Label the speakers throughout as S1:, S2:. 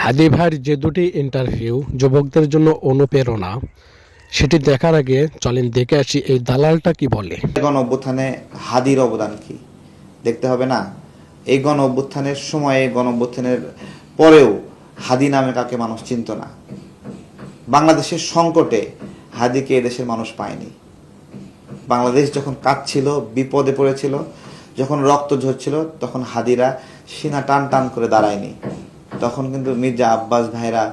S1: হাদি ভাইয়ের যে দুটি ইন্টারভিউ যুবকদের জন্য অনুপ্রেরণা, সেটি দেখার আগে চলেন দেখে আসি এই দালালটা কি বলে।
S2: গণ অভ্যুত্থানে হাদির অবদান কি দেখতে হবে না? এই গণ অভ্যুত্থানের সময়ে, গণ অভ্যুত্থানের পরেও হাদি নামে কাকে মানুষ চিনত না। বাংলাদেশের সংকটে হাদিকে এদেশের মানুষ পায়নি। বাংলাদেশ যখন কাঁদছিল, বিপদে পড়েছিল, যখন রক্ত ঝরছিল, তখন হাদিরা সিনা টান টান করে দাঁড়ায়নি। তখন কিন্তু মির্জা আব্বাস ভাইরা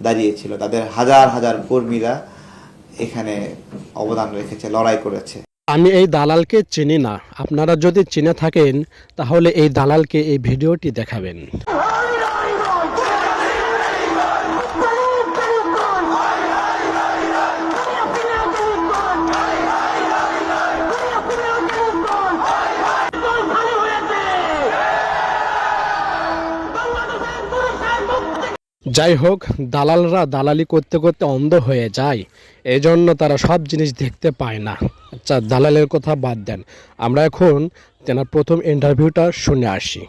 S2: দাঁড়িয়েছিল, তাদের হাজার হাজার কর্মীরা এখানে অবদান রেখেছে, লড়াই করেছে।
S1: আমি এই দালালকে চিনি না, আপনারা যদি চিনে থাকেন তাহলে এই দালালকে এই ভিডিওটি দেখাবেন। যাই হোক, দালালরা দালালি করতে করতে অন্ধ হয়ে যায়, এজন্য তারা সব জিনিস দেখতে পায় না। আচ্ছা, দালালের কথা বাদ দেন, আমরা এখন তেনার প্রথম ইন্টারভিউটা শুনে আসি।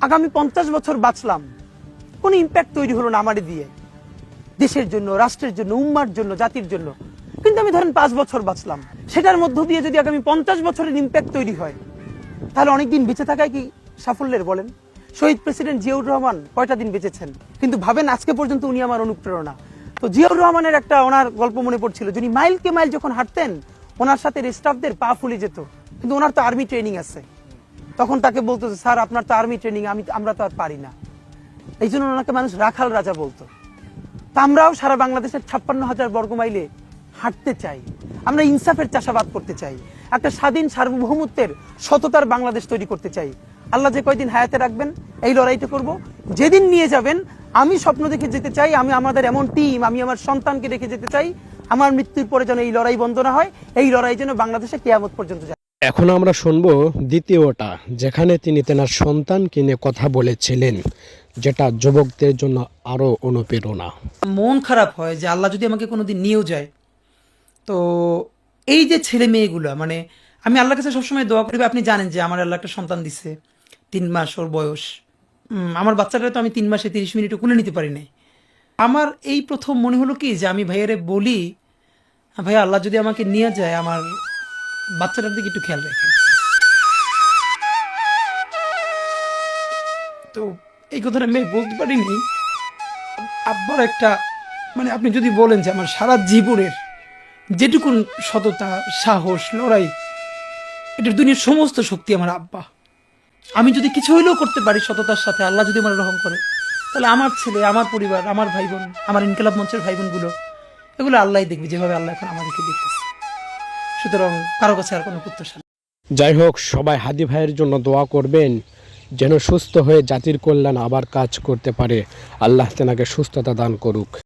S3: আগামী 50 বছর বাঁচলাম, কোনো ইম্প্যাক্ট তৈরি হলো না আমারে দিয়ে, দেশের জন্য, রাষ্ট্রের জন্য, উম্মার জন্য, জাতির জন্য। কিন্তু আমি ধরেন 5 বছর বাঁচলাম, সেটার মধ্য দিয়ে যদি আগামী 50 বছরের ইম্প্যাক্ট তৈরি হয়, তাহলে অনেকদিন বেঁচে থাকায় কি সাফল্যের বলেন? শহীদ প্রেসিডেন্ট জিয়াউর রহমান কয়টা দিন বেঁচেছেন, কিন্তু ভাবেন আজকে পর্যন্ত উনি আমার অনুপ্রেরণা। তো জিয়াউর রহমানের একটা ওনার গল্প মনে পড়ছিল, যিনি মাইলকে মাইল যখন হাঁটতেন, ওনার সাথে স্টাফদের পা ফুলে যেত, কিন্তু ওনার তো আর্মি ট্রেনিং আছে। তখন তাকে বলতো, স্যার আপনার তো আর্মি ট্রেনিং, আমরা তো আর পারি না। এই জন্য ওনাকে মানুষ রাখাল রাজা বলতো। তা আমরাও সারা বাংলাদেশের 56,000 বর্গ মাইলে হাঁটতে চাই, আমরা ইনসাফের চাষাবাদ করতে চাই, একটা স্বাধীন সার্বভৌমত্বের সততার বাংলাদেশ তৈরি করতে চাই। আল্লাহ যে কয়দিন হায়াতে রাখবেন এই লড়াইটা করব। যেদিন নিয়ে যাবেন, আমি স্বপ্ন দেখে যেতে চাই, আমি আমাদের এমন টিম, আমি আমার সন্তানকে রেখে যেতে চাই, আমার মৃত্যুর পরে যেন এই লড়াই বন্ধ না হয়, এই লড়াই যেন বাংলাদেশে কিয়ামত পর্যন্ত যায়।
S1: এখন আমরা শুনবো দ্বিতীয়টা, যেখানে তিনি তেনার সন্তানকে নিয়ে কথা বলেছিলেন, যেটা যুবকদের জন্য আরো অনুপ্রেরণা।
S3: মন খারাপ হয় যে আল্লাহ যদি আমাকে কোনোদিন নিয়েও যায়, তো এই যে ছেলে মেয়েগুলো, মানে আমি আল্লাহর কাছে সবসময় দোয়া করি। আপনি জানেন যে আমার আল্লাহ একটা সন্তান দিচ্ছে, 3 মাস ওর বয়স। আমার বাচ্চাটা তো আমি 3 মাসে 30 মিনিটও কোলে নিতে পারি নাই। আমার এই প্রথম মনে হলো কি যে আমি ভাইয়ারে বলি, ভাইয়া আল্লাহ যদি আমাকে নিয়ে যায়, আমার বাচ্চাটার দিকে একটু খেয়াল রাখেন। তো এই কথাটা আমি বলতে পারিনি। আব্বার একটা, মানে আপনি যদি বলেন যে আমার সারা জীবনের যেটুকুন সততা, সাহস, লড়াই, এটার দুনিয়ার সমস্ত শক্তি আমার আব্বা। আমি যদি কিছু হইলেও করতে পারি সততার সাথে, আল্লাহ যদি আমার রহম করে, তাহলে আমার ছেলে, আমার পরিবার, আমার ভাই বোন, আমার ইনকিলাব মঞ্চের ভাই বোনগুলো, এগুলো আল্লাহ দেখবে, যেভাবে আল্লাহ এখন আমাদেরকে দেখতেছে। সুতরাং কারো কাছে আর কোনো প্রত্যাশা নেই।
S1: যাই হোক, সবাই হাদি ভাইয়ের জন্য দোয়া করবেন, যেন সুস্থ হয়ে জাতির কল্যাণ আবার কাজ করতে পারে। আল্লাহ তেনাকে সুস্থতা দান করুক।